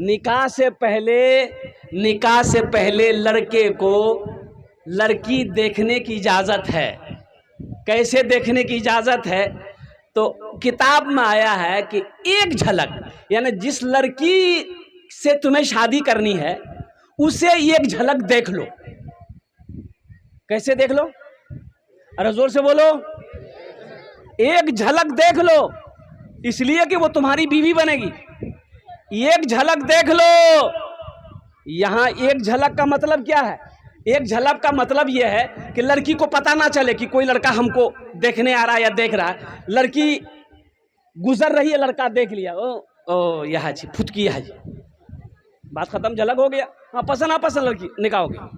निकाह से पहले लड़के को लड़की देखने की इजाज़त है। कैसे देखने की इजाज़त है? तो किताब में आया है कि एक झलक, यानी जिस लड़की से तुम्हें शादी करनी है उसे एक झलक देख लो। कैसे देख लो? अरे जोर से बोलो। एक झलक देख लो, इसलिए कि वो तुम्हारी बीवी बनेगी। एक झलक देख लो। यहां एक झलक का मतलब क्या है? एक झलक का मतलब यह है कि लड़की को पता ना चले कि कोई लड़का हमको देखने आ रहा है या देख रहा है। लड़की गुजर रही है, लड़का देख लिया, ओ यह जी फुटकी है जी, बात खत्म, झलक हो गया। हाँ, पसंद नापसंद लड़की निकाह हो गया।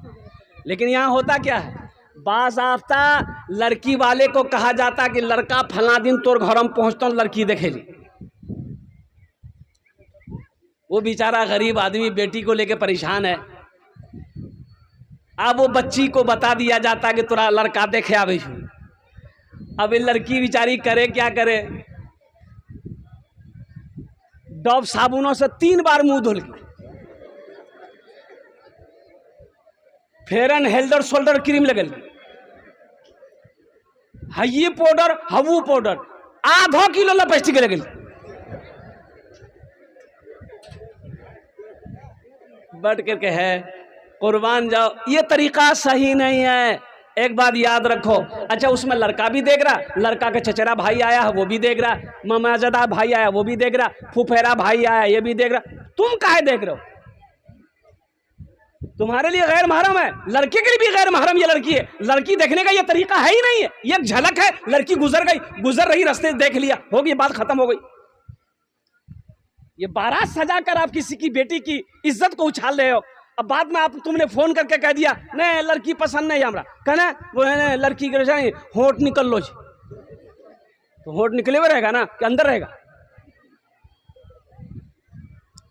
लेकिन यहाँ होता क्या है? बाज़ाफ्ता लड़की वाले को कहा जाता कि लड़का फला दिन तोर घर में पहुँचता हूँ, लड़की देखेली। वो बेचारा गरीब आदमी बेटी को लेके परेशान है। अब वो बच्ची को बता दिया जाता कि तोरा लड़का देखे आवे। अब ये लड़की बेचारी करे क्या करे? डब साबुनों से 3 बार मुंह धुल के, फेयर एंड हेल्डर शोल्डर क्रीम लगल, हई पाउडर हवू पाउडर, आधा किलो लिपस्टिक लगल। बढ़ करके है, कुर्बान जाओ। ये तरीका सही नहीं है। एक बात याद रखो। अच्छा, उसमें लड़का भी देख रहा, लड़का का चचेरा भाई आया है वो भी देख रहा, मामाजादा भाई आया वो भी देख रहा, फुफेरा भाई आया ये भी देख रहा। तुम काहे देख रहे हो? तुम्हारे लिए गैर महरम है, लड़के के लिए भी गैर महरम ये लड़की है। लड़की देखने का ये तरीका है ही नहीं है। ये एक झलक है, लड़की गुजर गई, गुजर रही, रास्ते देख लिया, हो गई, बात खत्म हो गई। ये बारात सजा कर आप किसी की बेटी की इज्जत को उछाल रहे हो। अब बाद में आप तुमने फोन करके कह दिया नहीं लड़की पसंद नहीं हमरा, कहना वो है लड़की के होंठ निकल लो जी, तो होंठ निकले हुए रहेगा ना कि अंदर रहेगा?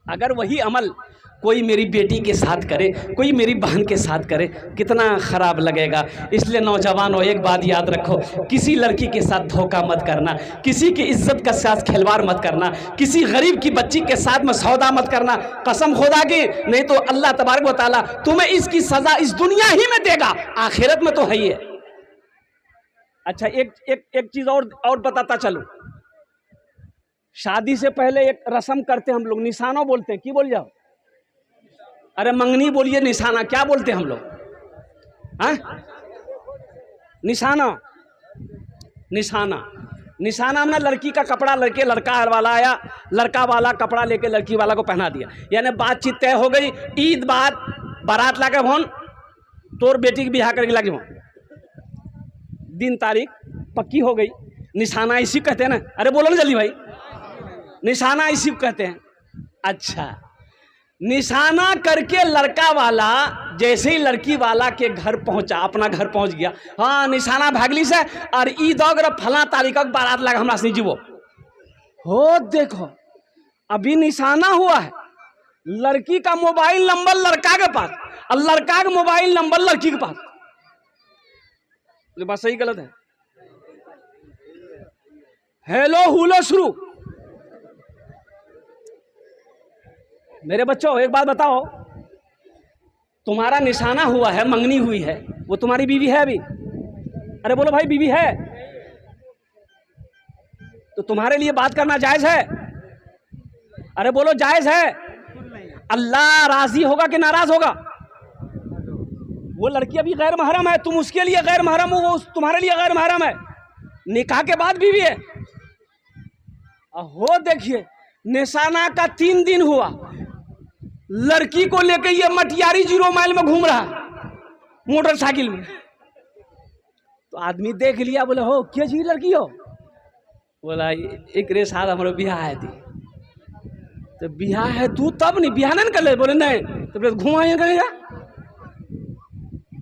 अगर वही अमल कोई मेरी बेटी के साथ करे, कोई मेरी बहन के साथ करे, कितना ख़राब लगेगा। इसलिए नौजवानों, एक बात याद रखो, किसी लड़की के साथ धोखा मत करना, किसी की इज्जत का साथ खिलवाड़ मत करना, किसी गरीब की बच्ची के साथ में सौदा मत करना, कसम खुदा की, नहीं तो अल्लाह तबारक व तआला तुम्हें इसकी सज़ा इस दुनिया ही में देगा, आखिरत में तो है ही है। अच्छा, एक चीज़ और बताता चलो। शादी से पहले एक रस्म करते हम लोग, निशाना बोलते हैं। की बोल जाओ? अरे मंगनी बोलिए, निशाना क्या बोलते हैं हम लोग? हाँ, निशाना। निशाना में लड़की का कपड़ा लड़के लड़का वाला आया, लड़का वाला कपड़ा लेके लड़की वाला को पहना दिया, यानी बातचीत तय हो गई। ईद बाद बारात ला के भोन तोर बेटी के बिहार करके लगे, दिन तारीख पक्की हो गई। निशाना इसी कहते हैं ना? अरे बोलो ना जल्दी भाई, निशाना इसी कहते हैं। अच्छा, निशाना करके लड़का वाला जैसे ही लड़की वाला के घर पहुंचा, अपना घर पहुंच गया, हाँ निशाना भागली से और ईद अगर फला तारीख बारात लगा हमरा से जीवो हो। देखो अभी निशाना हुआ है, लड़की का मोबाइल नंबर लड़का के पास और लड़का का मोबाइल नंबर लड़की के पास। ये बात सही गलत है? हेलो हुलो शुरू। मेरे बच्चों, एक बात बताओ, तुम्हारा निशाना हुआ है, मंगनी हुई है, वो तुम्हारी बीवी है अभी? अरे बोलो भाई, बीवी है तो तुम्हारे लिए बात करना जायज है? अरे बोलो, जायज है? अल्लाह राजी होगा कि नाराज होगा? वो लड़की अभी गैर महरम है, तुम उसके लिए गैर महरम हो, वो तुम्हारे लिए गैर महरम है, निकाह के बाद बीवी है। हो देखिए, निशाना का 3 दिन हुआ, लड़की को लेके ये मटियारी 0 माइल में घूम रहा मोटरसाइकिल में। तो आदमी देख लिया, बोले हो क्या जी लड़की हो? बोला एक रे साथ हमारे बिहार है थी। तो बिहार है तू तब नहीं बिहार नहीं कर ले? बोले नहीं। तो फिर घुमाए करेगा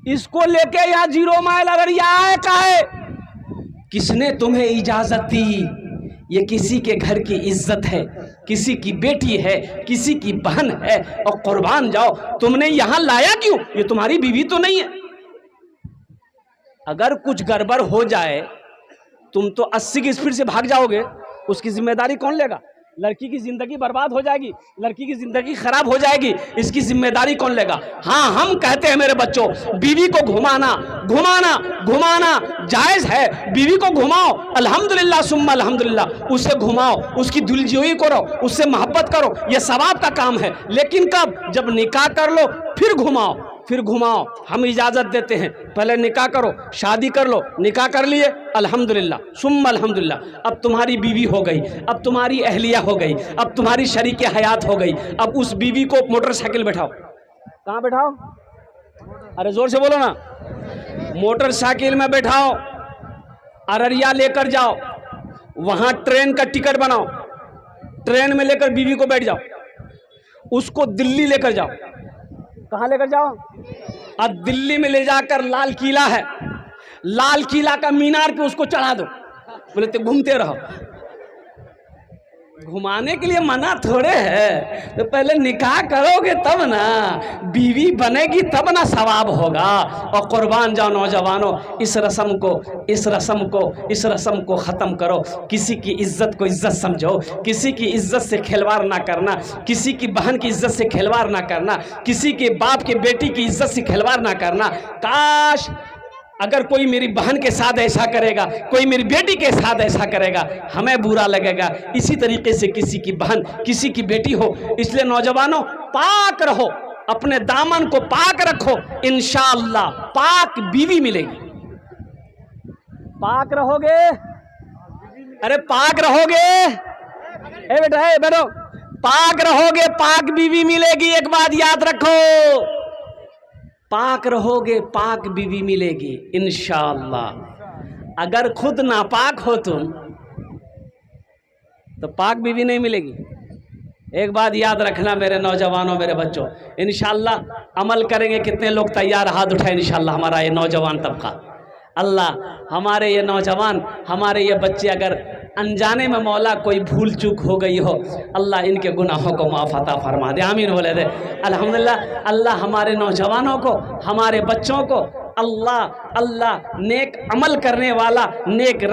इसको लेके यहाँ 0 माइल अगर यहाँ आए काहे? किसने तुम्हें इजाजत दी? ये किसी के घर की इज्जत है, किसी की बेटी है, किसी की बहन है, और कुर्बान जाओ तुमने यहां लाया क्यों? ये तुम्हारी बीवी तो नहीं है। अगर कुछ गड़बड़ हो जाए तुम तो 80 की स्पीड से भाग जाओगे, उसकी जिम्मेदारी कौन लेगा? लड़की की ज़िंदगी बर्बाद हो जाएगी, लड़की की ज़िंदगी ख़राब हो जाएगी, इसकी जिम्मेदारी कौन लेगा? हाँ, हम कहते हैं मेरे बच्चों, बीवी को घुमाना घुमाना घुमाना जायज़ है। बीवी को घुमाओ, अल्हम्दुलिल्लाह सुम्मा अल्हम्दुलिल्लाह, उससे घुमाओ, उसकी दिलजोई करो, उससे मोहब्बत करो, यह सवाब का काम है। लेकिन कब? जब निकाह कर लो फिर घुमाओ, फिर घुमाओ। हम इजाज़त देते हैं, पहले निकाह करो, शादी कर लो, निकाह कर लिए अल्हम्दुलिल्लाह सुम्मा अल्हम्दुलिल्लाह, अब तुम्हारी बीवी हो गई, अब तुम्हारी अहलिया हो गई, अब तुम्हारी शरीक हयात हो गई। अब उस बीवी को मोटरसाइकिल बैठाओ। कहाँ बैठाओ? अरे जोर से बोलो ना। मोटरसाइकिल में बैठाओ, अररिया लेकर जाओ, वहाँ ट्रेन का टिकट बनाओ, ट्रेन में लेकर बीवी को बैठ जाओ, उसको दिल्ली लेकर जाओ। कहाँ लेकर जाओ? अब दिल्ली में ले जाकर लाल किला है, लाल किला का मीनार पे उसको चढ़ा दो, बोले तो घूमते रहो। घुमाने के लिए मना थोड़े है, तो पहले निकाह करोगे तब ना, बीवी बनेगी तब ना सवाब होगा। और कुर्बान जाओ नौजवानों, इस रस्म को ख़त्म करो। किसी की इज्जत को इज्जत समझो, किसी की इज्जत से खिलवाड़ ना करना, किसी की बहन की इज्जत से खिलवाड़ ना करना, किसी के बाप के बेटी की इज्जत से खिलवाड़ ना करना। काश अगर कोई मेरी बहन के साथ ऐसा करेगा, कोई मेरी बेटी के साथ ऐसा करेगा, हमें बुरा लगेगा। इसी तरीके से किसी की बहन, किसी की बेटी हो। इसलिए नौजवानों, पाक रहो, अपने दामन को पाक रखो, इंशाअल्लाह पाक बीवी मिलेगी। पाक रहोगे, अरे पाक रहोगे, ए बेटा है बैठो, पाक रहोगे पाक बीवी मिलेगी। एक बात याद रखो, पाक रहोगे पाक बीवी मिलेगी इंशाअल्लाह। अगर खुद नापाक हो तुम तो पाक बीवी नहीं मिलेगी। एक बात याद रखना मेरे नौजवानों, मेरे बच्चों, इंशाअल्लाह अमल करेंगे। कितने लोग तैयार? हाथ उठाए इंशाअल्लाह। हमारा ये नौजवान तबका, अल्लाह हमारे ये नौजवान, हमारे ये बच्चे, अगर अनजाने में मौला कोई भूल चूक हो गई हो, अल्लाह इनके गुनाहों को माफ़ अता फरमा दे। आमीन बोले दे अल्हम्दुलिल्लाह। अल्लाह हमारे नौजवानों को, हमारे बच्चों को अल्लाह नेक अमल करने वाला, नेक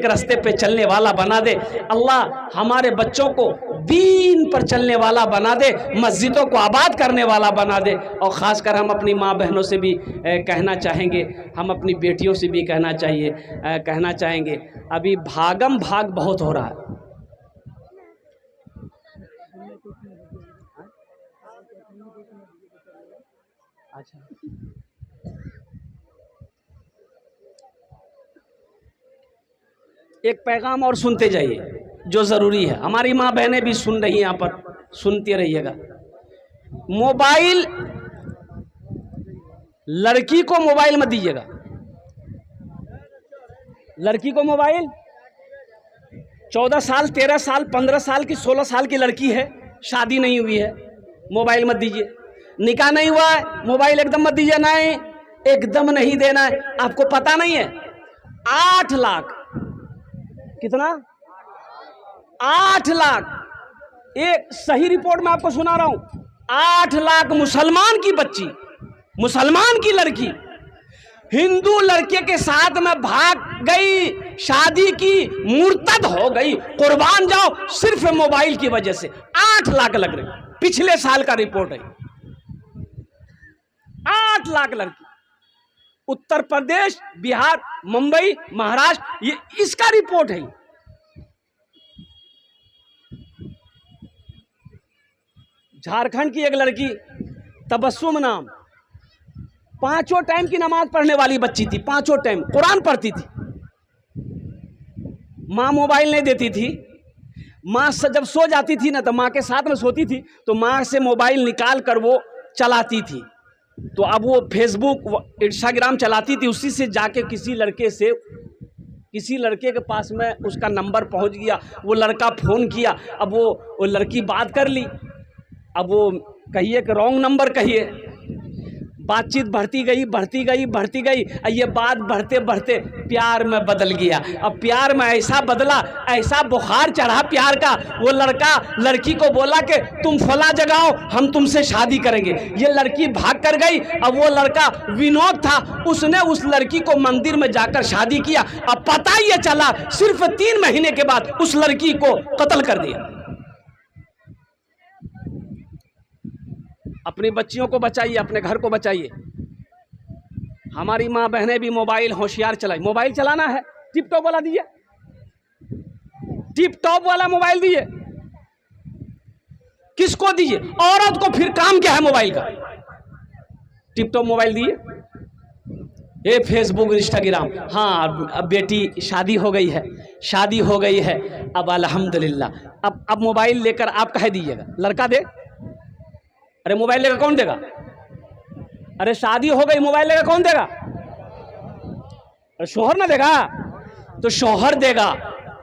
रास्ते पे चलने वाला बना दे। अल्लाह हमारे बच्चों को दीन पर चलने वाला बना दे, मस्जिदों को आबाद करने वाला बना दे। और ख़ासकर हम अपनी माँ बहनों से भी कहना चाहेंगे, हम अपनी बेटियों से भी कहना चाहेंगे, अभी भागम भाग बहुत हो रहा है। अच्छा, एक पैगाम और सुनते जाइए जो ज़रूरी है। हमारी माँ बहनें भी सुन रही हैं, यहाँ पर सुनते रहिएगा। मोबाइल, लड़की को मोबाइल मत दीजिएगा। लड़की को मोबाइल, 14 साल 13 साल 15 साल की 16 साल की लड़की है, शादी नहीं हुई है, मोबाइल मत दीजिए। निकाह नहीं हुआ है, मोबाइल एकदम मत दीजिए। नहीं, एकदम नहीं देना है। आपको पता नहीं है 8 लाख, कितना? 8 लाख। एक सही रिपोर्ट मैं आपको सुना रहा हूं, 8 लाख मुसलमान की बच्ची, मुसलमान की लड़की हिंदू लड़के के साथ में भाग गई, शादी की, मुर्तद हो गई। कुर्बान जाओ, सिर्फ मोबाइल की वजह से 8 लाख लग रहे। पिछले साल का रिपोर्ट है, 8 लाख लड़की। उत्तर प्रदेश, बिहार, मुंबई, महाराष्ट्र, ये इसका रिपोर्ट है। झारखंड की एक लड़की तबस्सुम नाम, 5 टाइम की नमाज पढ़ने वाली बच्ची थी, 5 टाइम कुरान पढ़ती थी। माँ मोबाइल नहीं देती थी। माँ जब सो जाती थी ना, तो माँ के साथ में सोती थी, तो माँ से मोबाइल निकाल कर वो चलाती थी। तो अब वो फेसबुक इंस्टाग्राम चलाती थी, उसी से जाके किसी लड़के के पास में उसका नंबर पहुंच गया। वो लड़का फ़ोन किया, अब वो लड़की बात कर ली। अब वो कहिए कि रॉन्ग नंबर कहिए, बातचीत बढ़ती गई बढ़ती गई बढ़ती गई, ये बात बढ़ते बढ़ते प्यार में बदल गया। अब प्यार में ऐसा बदला, ऐसा बुखार चढ़ा प्यार का, वो लड़का लड़की को बोला कि तुम फला जगाओ, हम तुमसे शादी करेंगे। ये लड़की भाग कर गई। अब वो लड़का विनोद था, उसने उस लड़की को मंदिर में जाकर शादी किया। अब पता ये चला सिर्फ 3 महीने के बाद उस लड़की को कत्ल कर दिया। अपनी बच्चियों को बचाइए, अपने घर को बचाइए। हमारी माँ बहनें भी मोबाइल होशियार चलाई। मोबाइल चलाना है, टिप टॉप वाला दिए, टिप टॉप वाला मोबाइल दिए। किसको दिए? औरत को। फिर काम क्या है मोबाइल का? टिप टॉप मोबाइल दिए। ये फेसबुक इंस्टाग्राम। हाँ, अब बेटी शादी हो गई है, शादी हो गई है, अब अल्हम्दुलिल्लाह। अब मोबाइल लेकर आप कह दीजिएगा लड़का दे। अरे मोबाइल लेकर कौन देगा? अरे शादी हो गई, मोबाइल लेकर कौन देगा? अरे शोहर ना देगा तो शोहर देगा।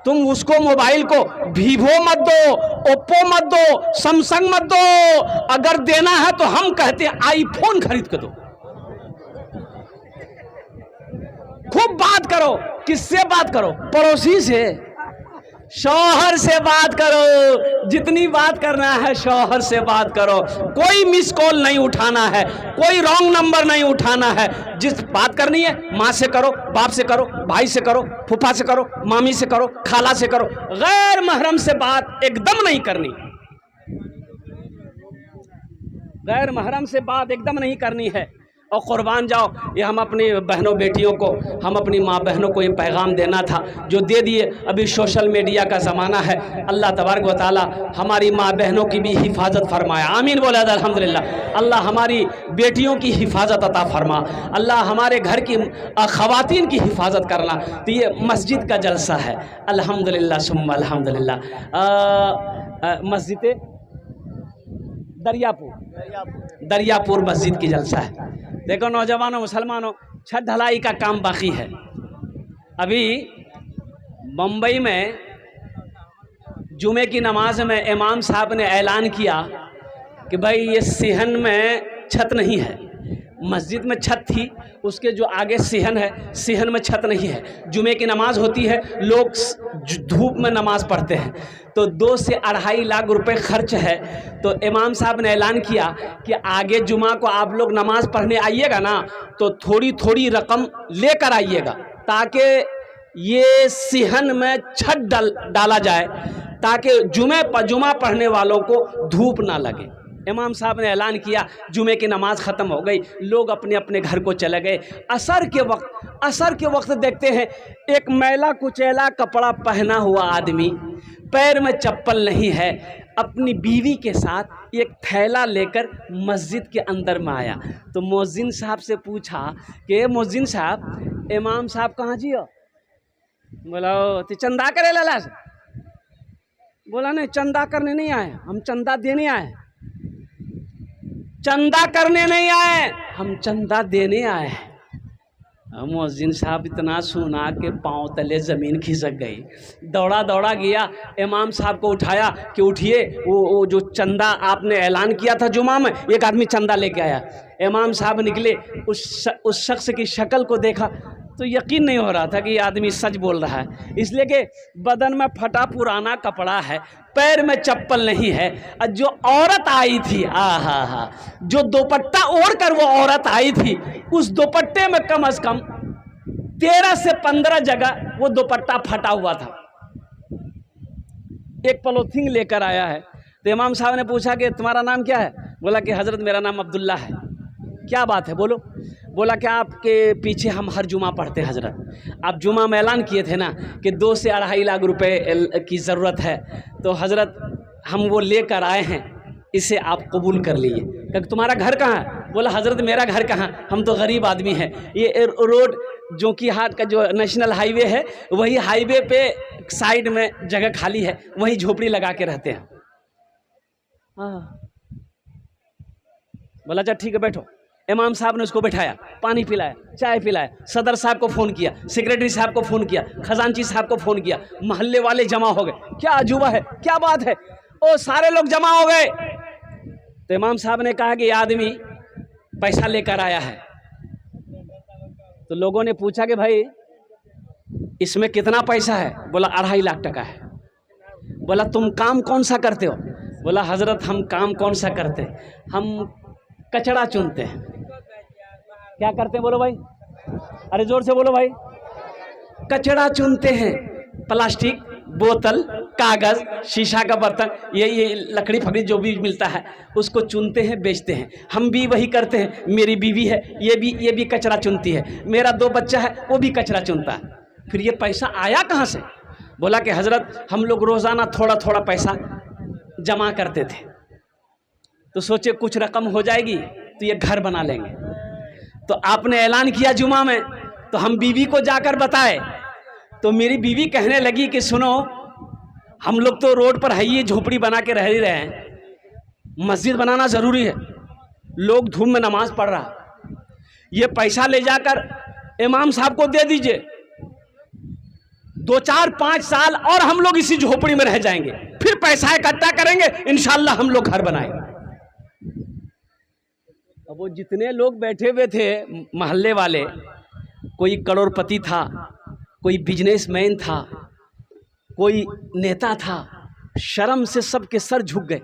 तुम उसको मोबाइल को वीवो मत दो, ओप्पो मत दो, सैमसंग मत दो। अगर देना है तो हम कहते हैं आईफोन खरीद के दो। खूब बात करो। किससे बात करो? पड़ोसी से, शौहर से बात करो। जितनी बात करना है शौहर से बात करो। कोई मिस कॉल नहीं उठाना है, कोई रॉन्ग नंबर नहीं उठाना है। जिस बात करनी है माँ से करो, बाप से करो, भाई से करो, फूफा से करो, मामी से करो, खाला से करो। गैर महरम से बात एकदम नहीं करनी। गैर महरम से बात एकदम नहीं करनी है। और कुर्बान जाओ, ये हम अपनी बहनों बेटियों को, हम अपनी माँ बहनों को ये पैगाम देना था जो दे दिए। अभी सोशल मीडिया का ज़माना है। अल्लाह तबारक व तआला हमारी माँ बहनों की भी हिफाजत फरमाया। आमीन बोला अल्हम्दुलिल्लाह। अल्लाह हमारी बेटियों की हिफाजत अता फरमा। अल्लाह हमारे घर की ख़वातीन की हिफाजत करना। तो ये मस्जिद का जलसा है अल्हम्दुलिल्लाह सुम्मा अल्हम्दुलिल्लाह। मस्जिद दरियापुर मस्जिद की जलसा है। देखो नौजवानों, मुसलमानों, छत ढलाई का काम बाकी है। अभी मुंबई में जुमे की नमाज में इमाम साहब ने ऐलान किया कि भाई ये सिहन में छत नहीं है। मस्जिद में छत थी, उसके जो आगे सिहन है, सिहन में छत नहीं है। जुमे की नमाज होती है, लोग धूप में नमाज पढ़ते हैं, तो 2 से 2.5 लाख रुपए खर्च है। तो इमाम साहब ने ऐलान किया कि आगे जुमा को आप लोग नमाज पढ़ने आइएगा ना, तो थोड़ी थोड़ी रकम लेकर आइएगा, ताकि ये सिहन में छत डाला जाए, ताकि जुमा पढ़ने वालों को धूप ना लगे। इमाम साहब ने ऐलान किया, जुमे की नमाज ख़त्म हो गई, लोग अपने अपने घर को चले गए। असर के वक्त देखते हैं एक मैला कुचैला कपड़ा पहना हुआ आदमी, पैर में चप्पल नहीं है, अपनी बीवी के साथ एक थैला लेकर मस्जिद के अंदर में आया। तो मुअज्जिन साहब से पूछा कि मुअज्जिन साहब, इमाम साहब कहाँ जियो? बोला तो चंदा करे लाला से। बोला नहीं, चंदा करने नहीं आए, हम चंदा देने आए। चंदा करने नहीं आए, हम चंदा देने आए हैं। मुअज्जिन साहब इतना सुना के पाँव तले ज़मीन खिसक गई। दौड़ा दौड़ा गया, इमाम साहब को उठाया कि उठिए, वो जो चंदा आपने ऐलान किया था जुमा में, एक आदमी चंदा लेके आया। इमाम साहब निकले, उस शख्स की शक्ल को देखा तो यकीन नहीं हो रहा था कि ये आदमी सच बोल रहा है, इसलिए कि बदन में फटा पुराना कपड़ा है, पैर में चप्पल नहीं है। और जो औरत आई थी, हा, जो दुपट्टा ओढ़ कर वो औरत आई थी, उस दुपट्टे में कम से कम 13 से 15 जगह वो दुपट्टा फटा हुआ था। एक पॉलीथीन लेकर आया है। तो इमाम साहब ने पूछा कि तुम्हारा नाम क्या है? बोला कि हज़रत मेरा नाम अब्दुल्ला है। क्या बात है, बोलो। बोला कि आपके पीछे हम हर जुमा पढ़ते हैं हज़रत। आप जुमा में ऐलान किए थे ना कि 2 से 2.5 लाख रुपए की ज़रूरत है, तो हज़रत हम वो लेकर आए हैं, इसे आप कबूल कर लीजिए। क्योंकि तुम्हारा घर कहाँ है? बोला हज़रत मेरा घर कहाँ, हम तो गरीब आदमी हैं। ये रोड जोकीहाट का जो नेशनल हाईवे है, वही हाईवे पे साइड में जगह खाली है, वहीं झोपड़ी लगा के रहते हैं। बोला अच्छा ठीक है बैठो। इमाम साहब ने उसको बैठाया, पानी पिलाया, चाय पिलाया, सदर साहब को फ़ोन किया, सेक्रेटरी साहब को फ़ोन किया, खजांची साहब को फ़ोन किया, मोहल्ले वाले जमा हो गए। क्या अजूबा है, क्या बात है, ओ सारे लोग जमा हो गए। तो इमाम साहब ने कहा कि आदमी पैसा लेकर आया है। तो लोगों ने पूछा कि भाई इसमें कितना पैसा है? बोला 2.5 लाख टका है। बोला तुम काम कौन सा करते हो? बोला हजरत हम काम कौन सा करते, हम कचरा चुनते हैं। क्या करते हैं बोलो भाई, अरे जोर से बोलो भाई। कचरा चुनते हैं, प्लास्टिक, बोतल, कागज, शीशा का बर्तन, ये लकड़ी फकड़ी जो भी मिलता है उसको चुनते हैं, बेचते हैं। हम भी वही करते हैं। मेरी बीवी है, ये भी कचरा चुनती है। मेरा 2 बच्चा है, वो भी कचरा चुनता है। फिर ये पैसा आया कहाँ से? बोला कि हजरत हम लोग रोज़ाना थोड़ा थोड़ा पैसा जमा करते थे, तो सोचे कुछ रकम हो जाएगी तो ये घर बना लेंगे। तो आपने ऐलान किया जुमा में, तो हम बीवी को जाकर बताए। तो मेरी बीवी कहने लगी कि सुनो, हम लोग तो रोड पर है, ये झोपड़ी बना के रह ही रहे हैं, मस्जिद बनाना ज़रूरी है, लोग धूम में नमाज पढ़ रहा, ये पैसा ले जाकर इमाम साहब को दे दीजिए, 2, 4, 5 साल और हम लोग इसी झोपड़ी में रह जाएंगे, फिर पैसा इकट्ठा करेंगे, इंशाल्लाह हम लोग घर बनाएंगे। अब वो जितने लोग बैठे हुए थे मोहल्ले वाले, कोई करोड़पति था, कोई बिजनेसमैन था, कोई नेता था, शर्म से सबके सर झुक गए।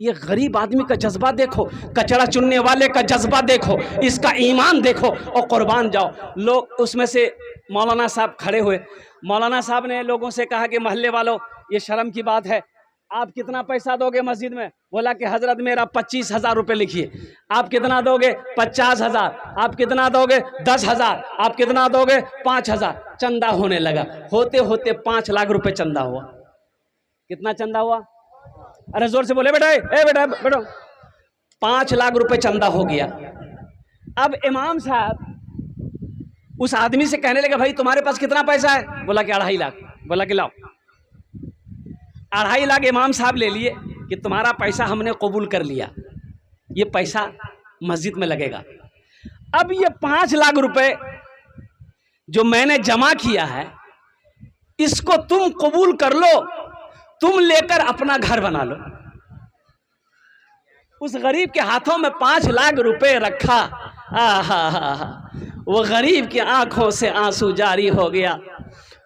ये गरीब आदमी का जज्बा देखो, कचरा चुनने वाले का जज्बा देखो, इसका ईमान देखो और कुर्बान जाओ। लोग उसमें से मौलाना साहब खड़े हुए। मौलाना साहब ने लोगों से कहा कि मोहल्ले वालों, ये शर्म की बात है, आप कितना पैसा दोगे मस्जिद में? बोला कि हजरत मेरा 25,000 रुपये लिखिए। आप कितना दोगे? 50,000। आप कितना दोगे? 10,000। आप कितना दोगे? 5,000। चंदा होने लगा, होते होते 5 लाख रुपए चंदा हुआ। कितना चंदा हुआ? अरे जोर से बोले बेटा, ए बेटा बैठो। 5 लाख रुपए चंदा हो गया। अब इमाम साहब उस आदमी से कहने लगे, भाई तुम्हारे पास कितना पैसा है? बोला कि 2.5 लाख। बोला कि लाओ। 2.5 लाख इमाम साहब ले लिए कि तुम्हारा पैसा हमने कबूल कर लिया, ये पैसा मस्जिद में लगेगा। अब ये 5 लाख रुपए जो मैंने जमा किया है, इसको तुम कबूल कर लो, तुम लेकर अपना घर बना लो। उस गरीब के हाथों में 5 लाख रुपए रखा। वो गरीब की आंखों से आंसू जारी हो गया।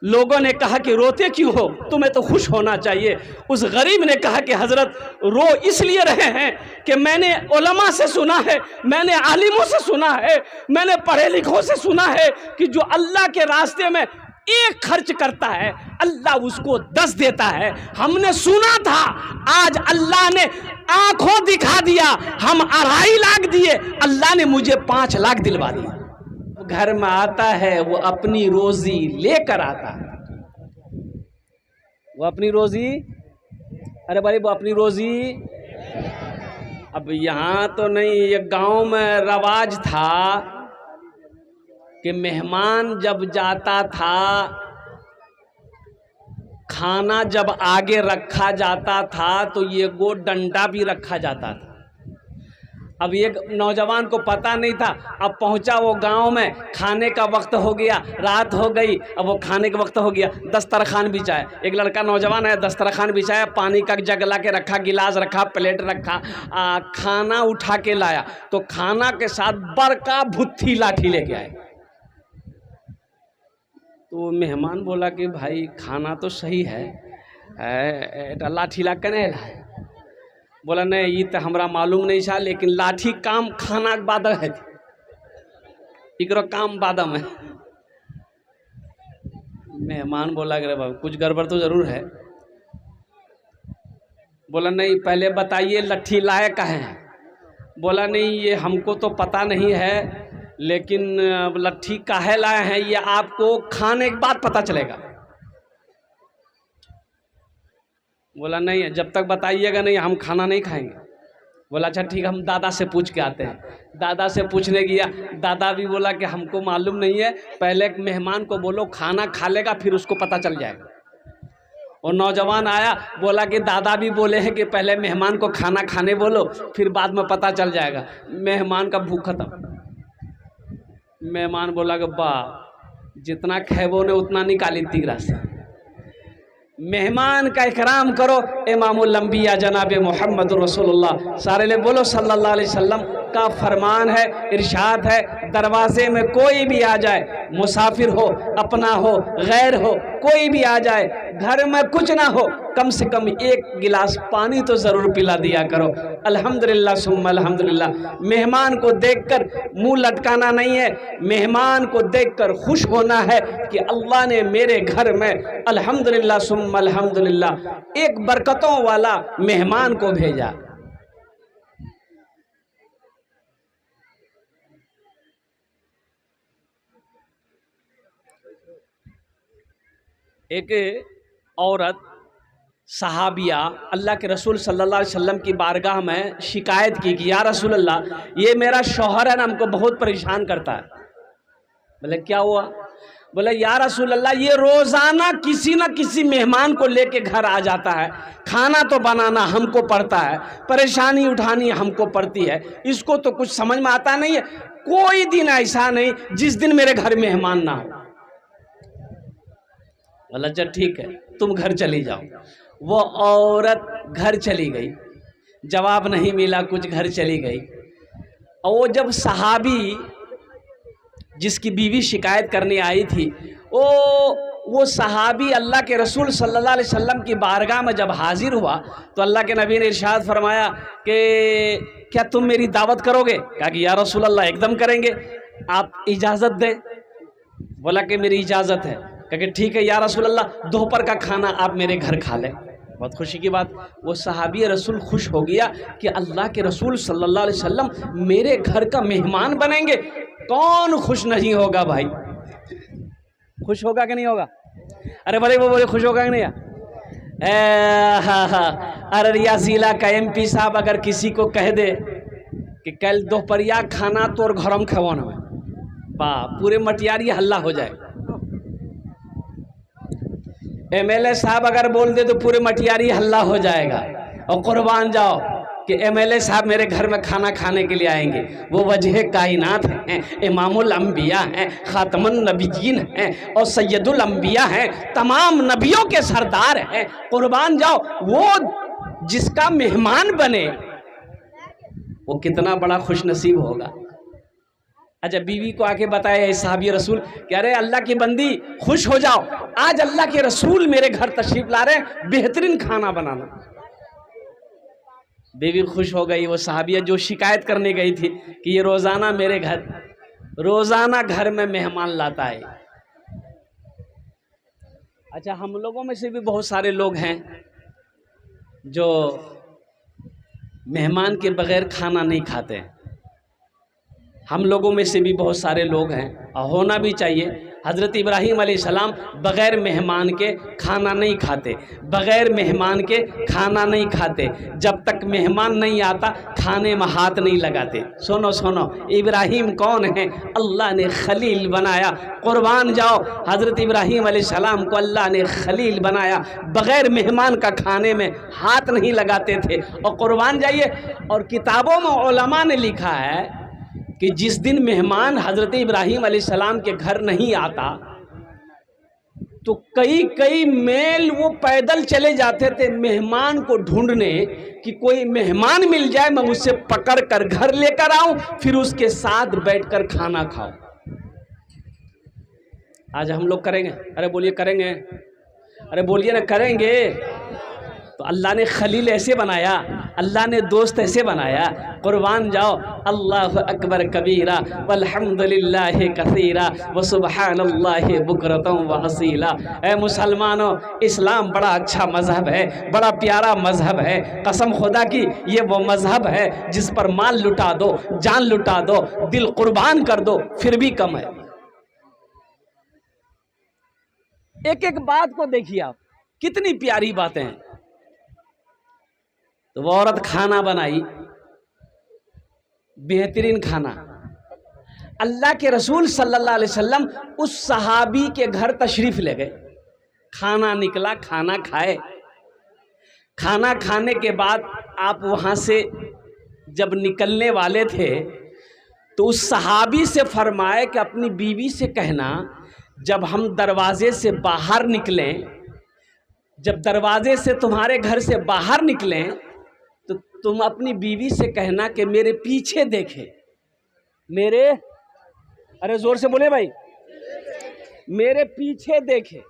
लोगों ने कहा कि रोते क्यों हो, तुम्हें तो खुश होना चाहिए। उस गरीब ने कहा कि हजरत रो इसलिए रहे हैं कि मैंने उलमा से सुना है, मैंने आलिमों से सुना है, मैंने पढ़े लिखों से सुना है कि जो अल्लाह के रास्ते में 1 खर्च करता है, अल्लाह उसको 10 देता है। हमने सुना था, आज अल्लाह ने आंखों दिखा दिया। हम 2.5 लाख दिए, अल्लाह ने मुझे 5 लाख दिलवा दिया। घर में आता है, वो अपनी रोजी लेकर आता है। वो अपनी रोजी, अरे भाई वो अपनी रोजी। अब यहाँ तो नहीं, ये गांव में रवाज था कि मेहमान जब जाता था, खाना जब आगे रखा जाता था तो ये गो डंडा भी रखा जाता था। अब एक नौजवान को पता नहीं था, अब पहुंचा वो गांव में, खाने का वक्त हो गया, रात हो गई, अब वो खाने का वक्त हो गया, दस्तरखान बिछाया। एक लड़का नौजवान है, दस्तरखान बिछाया, पानी का जग ला के रखा, गिलास रखा, प्लेट रखा, खाना उठा के लाया। तो खाना के साथ बड़का भुत्थी लाठी लेके आए। तो मेहमान बोला कि भाई खाना तो सही है, लाठी ला कने लाए? बोला नहीं, ये तो हमरा मालूम नहीं था, लेकिन लाठी काम खाना के बाद है, इकरो काम बाद में। मेहमान बोला कि बाबू कुछ गड़बड़ तो जरूर है। बोला नहीं, पहले बताइए लट्ठी लाए कहाँ है? बोला नहीं, ये हमको तो पता नहीं है, लेकिन लट्ठी काहे लाए हैं ये आपको खाने के बाद पता चलेगा। बोला नहीं, जब तक बताइएगा नहीं हम खाना नहीं खाएंगे। बोला अच्छा ठीक, हम दादा से पूछ के आते हैं। दादा से पूछने गया, दादा भी बोला कि हमको मालूम नहीं है, पहले मेहमान को बोलो खाना खा लेगा, फिर उसको पता चल जाएगा। और नौजवान आया, बोला कि दादा भी बोले हैं कि पहले मेहमान को खाना खाने बोलो, फिर बाद में पता चल जाएगा। मेहमान का भूख खत्म। मेहमान बोला कि वाह, जितना खेबो ने उतना निकाली तीरा से, मेहमान का इकराम करो। इमामुल अंबिया जनाब मोहम्मद रसूलुल्लाह सारे लोग बोलो सल्लल्लाहु अलैहि वसल्लम का फरमान है, इरशाद है, दरवाजे में कोई भी आ जाए, मुसाफिर हो, अपना हो, गैर हो, कोई भी आ जाए, घर में कुछ ना हो, कम से कम एक गिलास पानी तो ज़रूर पिला दिया करो। अल्हम्दुलिल्लाह सुम्मा अल्हम्दुलिल्लाह। मेहमान को देखकर मुंह लटकाना नहीं है, मेहमान को देखकर खुश होना है कि अल्लाह ने मेरे घर में अल्हम्दुलिल्लाह सुम्मा अल्हम्दुलिल्लाह एक बरकतों वाला मेहमान को भेजा। एक औरत सहाबिया अल्लाह के रसूल सल्लल्लाहु अलैहि वसल्लम की बारगाह में शिकायत की कि या रसूल अल्लाह, ये मेरा शौहर है ना, हमको बहुत परेशान करता है। बोले क्या हुआ? बोले या रसूल अल्लाह, ये रोज़ाना किसी न किसी मेहमान को लेके घर आ जाता है, खाना तो बनाना हमको पड़ता है, परेशानी उठानी हमको पड़ती है, इसको तो कुछ समझ में आता नहीं है। कोई दिन ऐसा नहीं जिस दिन मेरे घर मेहमान ना हो। बोला चल ठीक है, तुम घर चली जाओ। वो औरत घर चली गई, जवाब नहीं मिला, कुछ घर चली गई। और वो जब सहाबी जिसकी बीवी शिकायत करने आई थी, वो सहाबी अल्लाह के रसूल सल्लल्लाहु अलैहि वसल्लम की बारगाह में जब हाजिर हुआ तो अल्लाह के नबी ने इरशाद फरमाया कि क्या तुम मेरी दावत करोगे? कहा कि या रसूल अल्लाह एकदम करेंगे, आप इजाज़त दें। बोला कि मेरी इजाज़त है। कहा कि ठीक है या रसूल अल्लाह, दोपहर का खाना आप मेरे घर खा लें। बहुत खुशी की बात, वो सहाबी रसूल खुश हो गया कि अल्लाह के रसूल सल्लल्लाहु अलैहि वसल्लम मेरे घर का मेहमान बनेंगे। कौन खुश नहीं होगा भाई? खुश होगा कि नहीं होगा? अरे बड़े वो बोले खुश होगा कि नहीं? अररिया जिला का MP साहब अगर किसी को कह दे कि कल दोपहरिया खाना तोर घरम खवाना में, पूरे मटियारी हल्ला हो जाए। MLA साहब अगर बोल दे तो पूरे मटियारी हल्ला हो जाएगा। और कुर्बान जाओ कि MLA साहब मेरे घर में खाना खाने के लिए आएंगे। वो वजह कायनात हैं, इमामुल अंबिया हैं, खातमुन नबीयीन हैं और सैयदुल अंबिया हैं, तमाम नबियों के सरदार हैं। कुर्बान जाओ, वो जिसका मेहमान बने वो कितना बड़ा खुश नसीब होगा। अच्छा, बीवी को आके बताया सहाबी रसूल कि अरे अल्लाह की बंदी खुश हो जाओ, आज अल्लाह के रसूल मेरे घर तशरीफ ला रहे हैं, बेहतरीन खाना बनाना। बीवी खुश हो गई। वो सहाबिया जो शिकायत करने गई थी कि ये रोज़ाना मेरे घर, रोज़ाना घर में मेहमान लाता है। अच्छा, हम लोगों में से भी बहुत सारे लोग हैं जो मेहमान के बगैर खाना नहीं खाते। हम लोगों में से भी बहुत सारे लोग हैं, और होना भी चाहिए। हज़रत इब्राहीम अलैहिस्सलाम बग़ैर मेहमान के खाना नहीं खाते, बग़ैर मेहमान के खाना नहीं खाते। जब तक मेहमान नहीं आता खाने में हाथ नहीं लगाते। सुनो सुनो, इब्राहीम कौन है? अल्लाह ने खलील बनाया। कुर्बान जाओ, हज़रत इब्राहीम अलैहिस्सलाम को अल्लाह ने खलील बनाया, बग़ैर मेहमान का खाने में हाथ नहीं लगाते थे। और कुर्बान जाइए, और किताबों में उलमा ने लिखा है कि जिस दिन मेहमान हज़रत इब्राहीम अलैहिस्सलाम के घर नहीं आता तो कई कई मील वो पैदल चले जाते थे मेहमान को ढूंढने कि कोई मेहमान मिल जाए, मैं उसे पकड़ कर घर लेकर आऊं, फिर उसके साथ बैठकर खाना खाऊं। आज हम लोग करेंगे? अरे बोलिए करेंगे, अरे बोलिए ना करेंगे। तो अल्लाह ने खलील ऐसे बनाया, अल्लाह ने दोस्त ऐसे बनाया। कुर्बान जाओ, अल्लाह अकबर कबीरा वल्हम्दुलिल्लाहि कसीरा व सुबहानल्लाहि बुकरतम व असीला। ऐ मुसलमानों, इस्लाम बड़ा अच्छा मज़हब है, बड़ा प्यारा मज़हब है। कसम खुदा की ये वो मज़हब है जिस पर माल लुटा दो, जान लुटा दो, दिल कुर्बान कर दो, फिर भी कम है। एक एक बात को देखिए आप, कितनी प्यारी बातें हैं। तो वो औरत खाना बनाई, बेहतरीन खाना। अल्लाह के रसूल सल्लल्लाहु अलैहि वसल्लम उस सहाबी के घर तशरीफ ले गए। खाना निकला, खाना खाए। खाना खाने के बाद आप वहाँ से जब निकलने वाले थे तो उस सहाबी से फरमाए कि अपनी बीवी से कहना जब हम दरवाजे से बाहर निकलें, जब दरवाजे से तुम्हारे घर से बाहर निकलें तो तुम अपनी बीवी से कहना कि मेरे पीछे देखे, मेरे, अरे जोर से बोले भाई, मेरे पीछे देखे।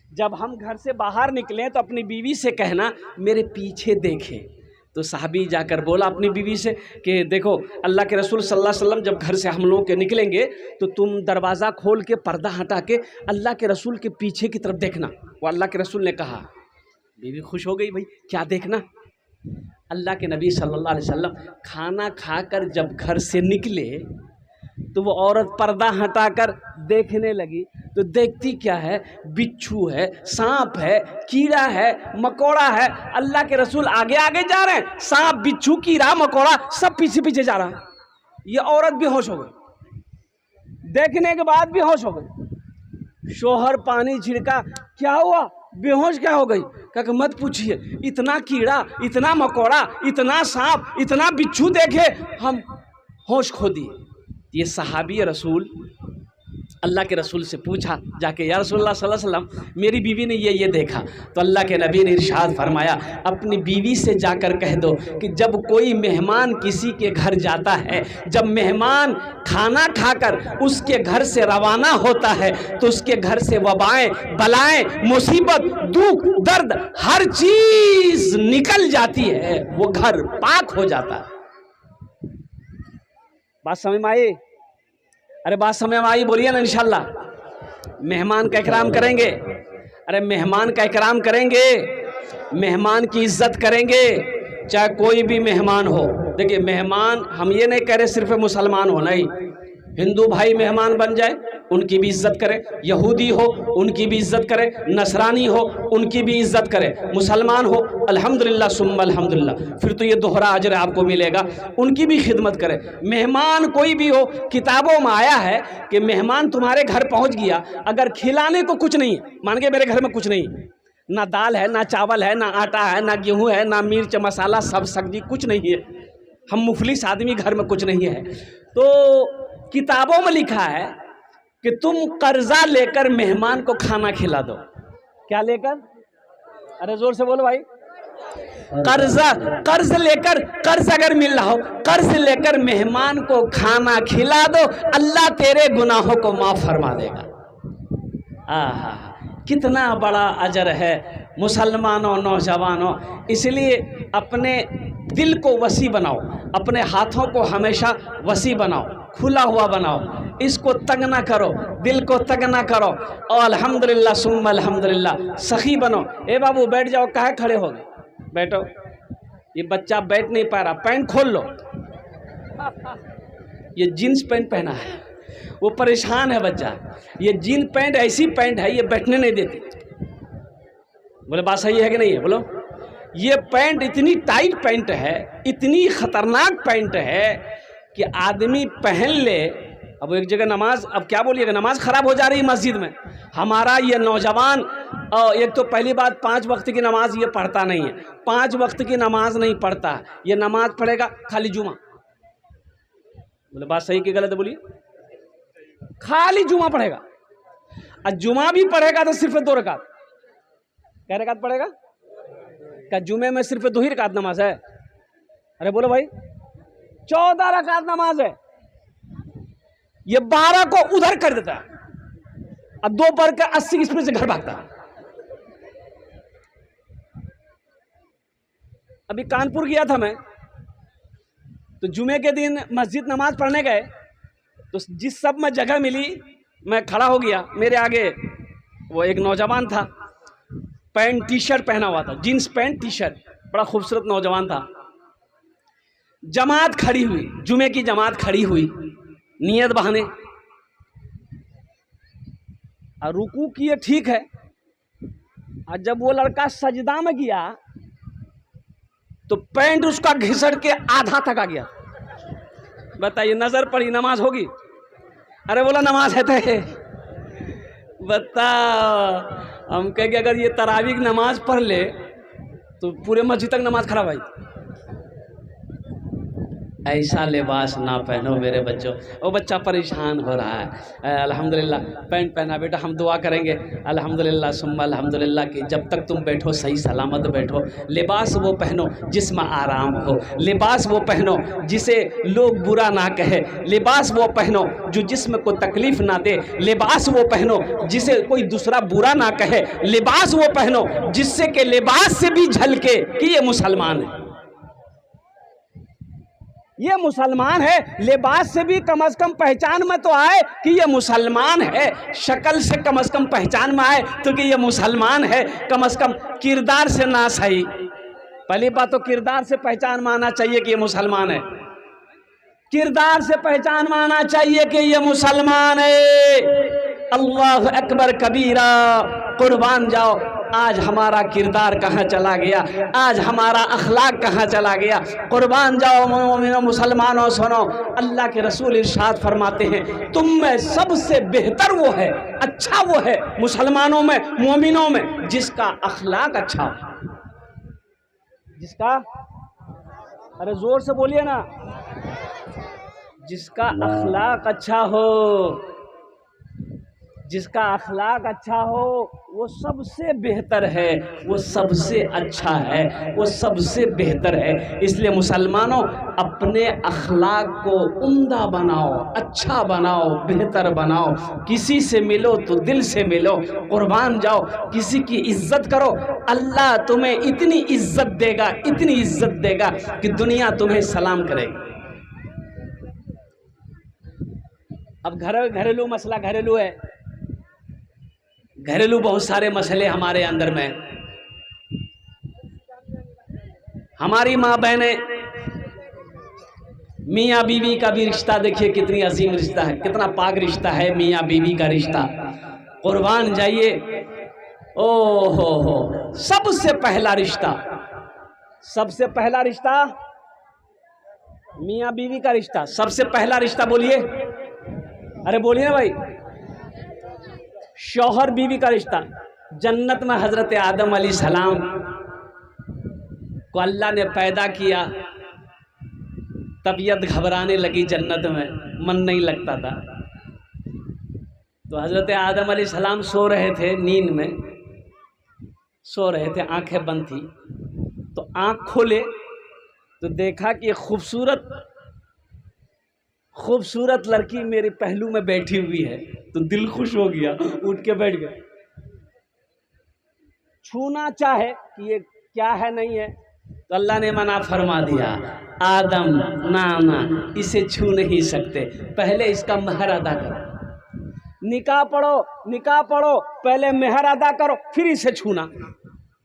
जब हम घर से बाहर निकलें तो अपनी बीवी से कहना मेरे पीछे देखे। तो साहबी जाकर बोला अपनी बीवी से कि देखो अल्लाह के रसूल सल्लल्लाहु अलैहि वसल्लम जब घर से हम लोग के निकलेंगे तो तुम दरवाज़ा खोल के पर्दा हटा के अल्लाह के रसूल के पीछे की तरफ देखना। वो अल्लाह के रसूल ने कहा। बीवी खुश हो गई, भाई क्या देखना। अल्लाह के नबी सल्लल्लाहु अलैहि वसल्लम खाना खाकर जब घर से निकले तो वो औरत पर्दा हटाकर देखने लगी। तो देखती क्या है, बिच्छू है, सांप है, कीड़ा है, मकोड़ा है। अल्लाह के रसूल आगे आगे जा रहे हैं, सांप, बिच्छू, कीड़ा, मकोड़ा सब पीछे पीछे जा रहा है। ये औरत बेहोश हो गई, देखने के बाद बेहोश हो गई। शोहर पानी छिड़का, क्या हुआ, बेहोश क्या हो गई? कहा मत पूछिए, इतना कीड़ा, इतना मकोड़ा, इतना सांप, इतना बिच्छू देखे हम होश खो दिए। ये सहाबी रसूल अल्लाह के रसूल से पूछा जाके, या रसूलल्लाह सल्लल्लाहु अलैहि वसल्लम मेरी बीवी ने ये देखा। तो अल्लाह के नबी ने इरशाद फरमाया, अपनी बीवी से जाकर कह दो कि जब कोई मेहमान किसी के घर जाता है, जब मेहमान खाना खाकर उसके घर से रवाना होता है तो उसके घर से वबाएं, बलाएं, मुसीबत, दुख, दर्द हर चीज निकल जाती है, वो घर पाक हो जाता है। बात समझ में आई? अरे बात समझ में आई? बोलिए ना इंशाल्लाह। मेहमान का इकराम करेंगे, अरे मेहमान का इकराम करेंगे, मेहमान की इज्जत करेंगे, चाहे कोई भी मेहमान हो। देखिए मेहमान, हम ये नहीं कह रहे सिर्फ मुसलमान हो, नहीं, हिंदू भाई मेहमान बन जाए उनकी भी इज्जत करें, यहूदी हो उनकी भी इज्जत करें, नसरानी हो उनकी भी इज्जत करें, मुसलमान हो अल्हम्दुलिल्लाह सुम्मा अल्हम्दुलिल्लाह, फिर तो ये दोहरा अजर आपको मिलेगा, उनकी भी खिदमत करें। मेहमान कोई भी हो, किताबों में आया है कि मेहमान तुम्हारे घर पहुंच गया, अगर खिलाने को कुछ नहीं है, मान के मेरे घर में कुछ नहीं, ना दाल है, ना चावल है, ना आटा है, ना गेहूँ है, ना मिर्च मसाला, सब सब्जी, कुछ नहीं है, हम मुफलिस आदमी, घर में कुछ नहीं है, तो किताबों में लिखा है कि तुम कर्जा लेकर मेहमान को खाना खिला दो। क्या लेकर? अरे जोर से बोलो भाई। कर्ज लेकर, कर्ज अगर मिल रहा हो, कर्ज लेकर मेहमान को खाना खिला दो, अल्लाह तेरे गुनाहों को माफ फरमा देगा। आहा, कितना बड़ा अजर है मुसलमानों, नौजवानों। इसलिए अपने दिल को वसी बनाओ, अपने हाथों को हमेशा वसी बनाओ, खुला हुआ बनाओ, इसको तंग ना करो, दिल को तंग ना करो, और अल्हम्दुलिल्लाह सुम्मा अल्हम्दुलिल्लाह सखी बनो। ए बाबू बैठ जाओ, काहे खड़े हो गए, बैठो। ये बच्चा बैठ नहीं पा रहा, पैंट खोल लो। ये जीन्स पैंट पहना है, वो परेशान है बच्चा। ये जीन पैंट ऐसी पैंट है, ये बैठने नहीं देती। बोले बात सही है कि नहीं है? बोलो। ये पैंट इतनी टाइट पैंट है, इतनी खतरनाक पैंट है कि आदमी पहन ले। अब एक जगह नमाज, अब क्या बोलिएगा, नमाज खराब हो जा रही है मस्जिद में। हमारा ये नौजवान, एक तो पहली बात 5 वक्त की नमाज ये पढ़ता नहीं है, 5 वक्त की नमाज नहीं पढ़ता, ये नमाज पढ़ेगा खाली जुमा। बोले बात सही कि गलत है? बोलिए। खाली जुमा पढ़ेगा, और जुमा भी पढ़ेगा तो सिर्फ 2 रकात। क्या रकात पढ़ेगा? क्या जुमे में सिर्फ 2 ही रकात नमाज है? अरे बोलो भाई, 14 रकात नमाज है। ये 12 को उधर कर देता है, और 2 पढ़ कर 80 की स्पीड से घर भागता है। अभी कानपुर गया था मैं, तो जुमे के दिन मस्जिद नमाज पढ़ने गए, तो जिस सब में जगह मिली मैं खड़ा हो गया। मेरे आगे वो एक नौजवान था, पैंट टी शर्ट पहना हुआ था, जीन्स पैंट टी शर्ट, बड़ा खूबसूरत नौजवान था। जमात खड़ी हुई, जुमे की जमात खड़ी हुई, नियत बहाने, और रुकू किए, ठीक है। और जब वो लड़का सजदा में गया तो पैंट उसका घिसड़ के आधा तक आ गया। बताइए, नजर पड़ी, नमाज होगी? अरे बोला नमाज है तो बताओ। हम कहेंगे अगर ये तरावी की नमाज पढ़ ले तो पूरे मस्जिद तक नमाज खराब आई। ऐसा लिबास ना पहनो मेरे बच्चों। वो बच्चा परेशान हो रहा है। अल्हम्दुलिल्लाह पैंट पहना बेटा, हम दुआ करेंगे अल्हम्दुलिल्लाह सुम्मा अल्हम्दुलिल्लाह कि जब तक तुम बैठो सही सलामत बैठो। लिबास वो पहनो जिसमें आराम हो, लिबास वो पहनो जिसे लोग बुरा ना कहे, लिबास वो पहनो जो जिसमें कोई तकलीफ़ ना दे, लिबास वो पहनो जिसे कोई दूसरा बुरा ना कहे, लिबास वो पहनो जिससे कि लिबास से भी झलके कि ये मुसलमान है, ये मुसलमान है। लिबास से भी कम से कम पहचान में तो आए कि ये मुसलमान है, शक्ल से कम से कम पहचान में आए तो कि ये मुसलमान है, कम से कम किरदार से ना सही। पहली बात तो किरदार से पहचान में आना चाहिए कि ये मुसलमान है, किरदार से पहचान में आना चाहिए कि ये मुसलमान है। अल्लाह अकबर कबीरा, कुर्बान जाओ आज हमारा किरदार कहाँ चला गया, आज हमारा अखलाक कहाँ चला गया। कुर्बान जाओ मोमिनो मुसलमानों सुनो, अल्लाह के रसूल इरशाद फरमाते हैं तुम में सबसे बेहतर वो है, अच्छा वो है मुसलमानों में मोमिनों में जिसका अखलाक अच्छा हो, जिसका, अरे जोर से बोलिए ना, जिसका अखलाक अच्छा हो, जिसका अखलाक अच्छा हो वो सबसे बेहतर है, वो सबसे अच्छा है, वो सबसे बेहतर है। इसलिए मुसलमानों अपने अखलाक को उम्दा बनाओ, अच्छा बनाओ, बेहतर बनाओ। किसी से मिलो तो दिल से मिलो, कुर्बान जाओ, किसी की इज्जत करो, अल्लाह तुम्हें इतनी इज्जत देगा, इतनी इज्जत देगा कि दुनिया तुम्हें सलाम करेगी। अब घरेलू मसला घरेलू है, घरेलू बहुत सारे मसले हमारे अंदर में। हमारी माँ बहनें, मियाँ बीवी का भी रिश्ता देखिए कितनी अजीम रिश्ता है, कितना पाक रिश्ता है मियाँ बीवी का रिश्ता। कुर्बान जाइए, ओ हो सबसे पहला रिश्ता, सबसे पहला रिश्ता मियाँ बीवी का रिश्ता, सबसे पहला रिश्ता बोलिए, अरे बोलिए ना भाई, शौहर बीवी का रिश्ता। जन्नत में हजरत आदम अलैहिस्सलाम को अल्लाह ने पैदा किया, तबीयत घबराने लगी, जन्नत में मन नहीं लगता था, तो हजरत आदम अलैहिस्सलाम सो रहे थे, नींद में सो रहे थे, आंखें बंद थी, तो आंख खोले तो देखा कि खूबसूरत खूबसूरत लड़की मेरे पहलू में बैठी हुई है, तो दिल खुश हो गया, उठ के बैठ गया। छूना चाहे कि ये क्या है नहीं है, तो अल्लाह ने मना फरमा दिया, आदम ना इसे छू नहीं सकते, पहले इसका महर अदा करो, निकाह पढ़ो, पहले महर अदा करो फिर इसे छूना।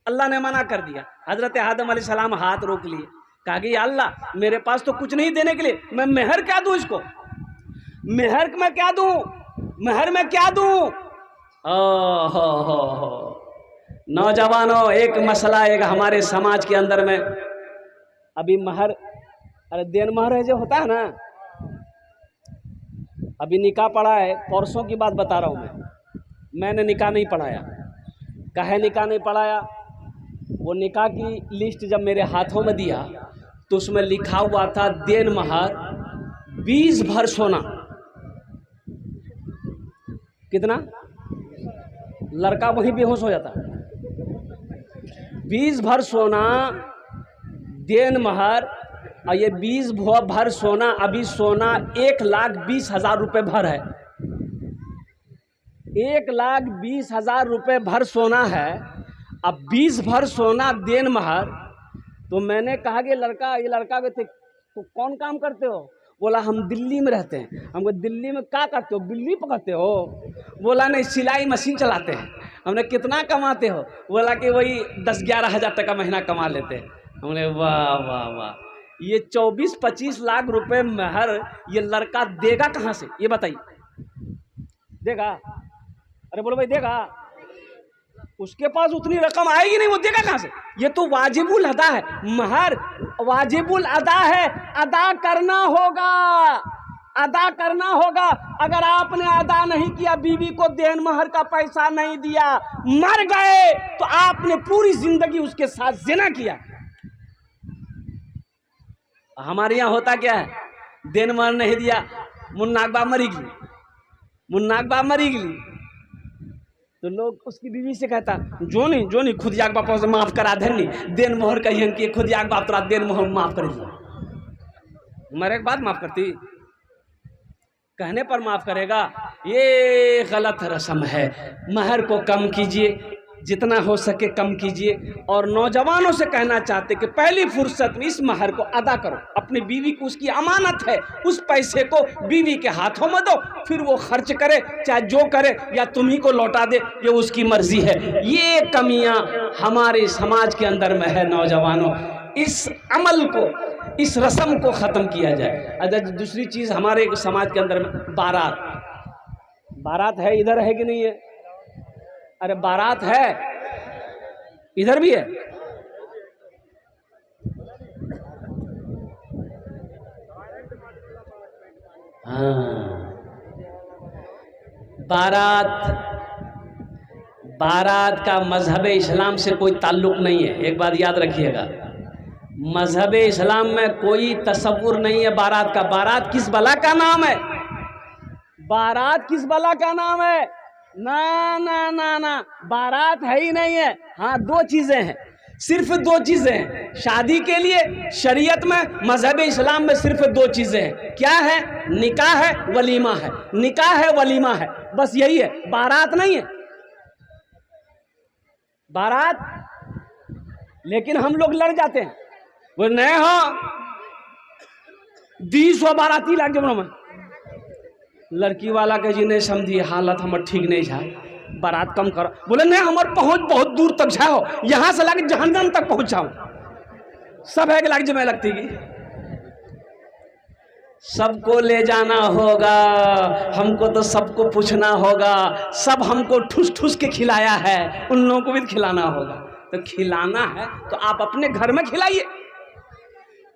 अल्लाह ने मना कर दिया। हजरत आदम अलैहिस्सलाम हाथ रोक लिए, कहा कि अल्लाह मेरे पास तो कुछ नहीं देने के लिए, मैं मेहर क्या दूं इसको, मेहर में क्या दूं, मेहर में क्या दूं। हो नौजवानों, एक मसला एक हमारे समाज के अंदर में अभी महर, अरे देन महर है जो होता है ना, अभी निकाह पढ़ा है, परसों की बात बता रहा हूँ मैंने निकाह नहीं पढ़ाया। काहे निकाह नहीं पढ़ाया, वो निकाह की लिस्ट जब मेरे हाथों में दिया तो उसमें लिखा हुआ था देन महर 20 भर सोना। कितना? लड़का वहीं बेहोश हो जाता। 20 भर सोना देन महर, और ये 20 भर सोना, अभी सोना 1,20,000 रुपये भर है, 1,20,000 रुपये भर सोना है। अब 20 भर सोना देन महर, तो मैंने कहा कि ये लड़का थे तो कौन काम करते हो? बोला हम दिल्ली में रहते हैं। हमको दिल्ली में क्या करते हो? बिल्ली पकड़ते हो? बोला नहीं, सिलाई मशीन चलाते हैं। हमने कितना कमाते हो? बोला कि वही 10-11 हज़ार टका महीना कमा लेते हैं। हमने वाह वाह वाह, ये 24-25 लाख रुपए महर ये लड़का देगा कहाँ से, ये बताइए? देगा? अरे बोलो भाई, देगा? उसके पास उतनी रकम आएगी नहीं, वो देगा कहाँ से? ये तो वाजिबुल अदा है, महर वाजिबुल अदा है, अदा करना होगा, अदा करना होगा। अगर आपने अदा नहीं किया, बीवी को देन महर का पैसा नहीं दिया, मर गए, तो आपने पूरी जिंदगी उसके साथ जिना किया। हमारे यहाँ होता क्या है, देन मर नहीं दिया, मुन्नाक बाप मरी गई, मुन्नाक बाप मरी गई, तो लोग उसकी बीवी से कहता जो नहीं खुद याक बाप से माफ करा देनी, देन मोहर कहियन कि खुद याक बाप तोरा देन मोहर माफ कर दिया, मरे के बाद माफ करती, कहने पर माफ करेगा। ये गलत रस्म है। महर को कम कीजिए, जितना हो सके कम कीजिए। और नौजवानों से कहना चाहते कि पहली फुर्सत में इस महर को अदा करो, अपनी बीवी को, उसकी अमानत है, उस पैसे को बीवी के हाथों में दो, फिर वो खर्च करे, चाहे जो करे या तुम्ही को लौटा दे, ये उसकी मर्जी है। ये कमियां हमारे समाज के अंदर में है। नौजवानों, इस अमल को, इस रस्म को ख़त्म किया जाए। अगर दूसरी चीज़ हमारे समाज के अंदर में बारात, बारात है, इधर है कि नहीं है? अरे बारात है, इधर भी है। हाँ, बारात का मजहब इस्लाम से कोई ताल्लुक नहीं है। एक बात याद रखिएगा, मजहब इस्लाम में कोई तसव्वुर नहीं है बारात का। बारात किस बला का नाम है? बारात किस बला का नाम है? ना ना ना ना, बारात है ही नहीं है। हाँ, दो चीजें हैं, सिर्फ दो चीजें हैं शादी के लिए। शरीयत में, मजहब इस्लाम में सिर्फ दो चीजें हैं। क्या है? निकाह है, वलीमा है। निकाह है, वलीमा है, बस यही है, बारात नहीं है। बारात, लेकिन हम लोग लड़ जाते हैं, वो नहीं हो 200 बाराती लाग जब लड़की वाला के जी नहीं समझी, हालत हमार ठीक नहीं है, बारात कम करो। बोले नहीं, हमार पहुंच बहुत दूर तक जाओ, यहां से लाके जहन्नम तक पहुंचाओ। सब है कि लाग जमे लगती की, सबको ले जाना होगा, हमको तो सबको पूछना होगा। सब हमको ठुस ठुस के खिलाया है, उन लोगों को भी खिलाना होगा। तो खिलाना है तो आप अपने घर में खिलाइए,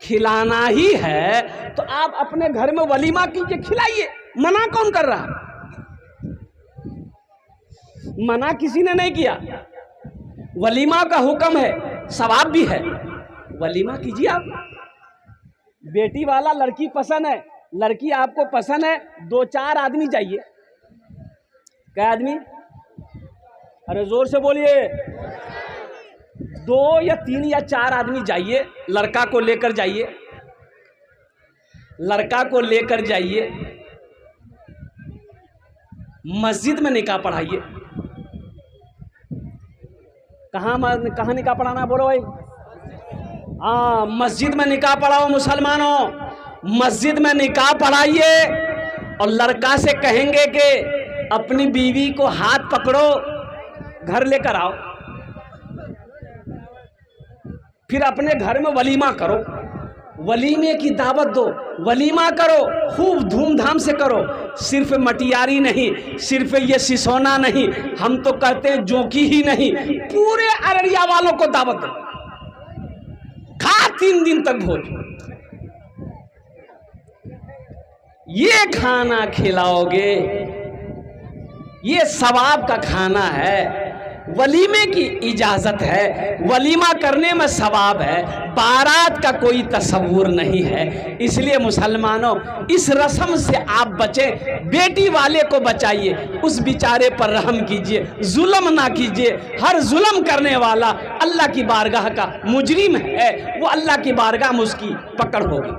खिलाना ही है तो आप अपने घर में वलीमा कीजिए, खिलाइए। मना कौन कर रहा? मना किसी ने नहीं किया, वलीमा का हुक्म है, सवाब भी है, वलीमा कीजिए आप। बेटी वाला लड़की पसंद है, लड़की आपको पसंद है, 2-4 आदमी चाहिए। क्या आदमी? अरे जोर से बोलिए। 2 या 3 या 4 आदमी जाइए, लड़का को लेकर जाइए, लड़का को लेकर जाइए, मस्जिद में निकाह पढ़ाइए। कहाँ निकाह पढ़ाना बोलो भाई? हाँ, मस्जिद में निकाह पढ़ाओ मुसलमानों, मस्जिद में निकाह पढ़ाइए। और लड़का से कहेंगे कि अपनी बीवी को हाथ पकड़ो, घर लेकर आओ, फिर अपने घर में वलीमा करो, वलीमे की दावत दो, वलीमा करो, खूब धूमधाम से करो। सिर्फ मटियारी नहीं, सिर्फ ये सिसोना नहीं, हम तो कहते हैं जोंकी ही नहीं, पूरे अररिया वालों को दावत दो, खा 3 दिन तक भोज। ये खाना खिलाओगे, ये सवाब का खाना है, वलीमे की इजाजत है, वलीमा करने में सवाब है, बारात का कोई तसव्वुर नहीं है। इसलिए मुसलमानों, इस रस्म से आप बचें, बेटी वाले को बचाइए, उस बेचारे पर रहम कीजिए, जुल्म ना कीजिए। हर जुल्म करने वाला अल्लाह की बारगाह का मुजरिम है, वो अल्लाह की बारगाह में उसकी पकड़ होगी।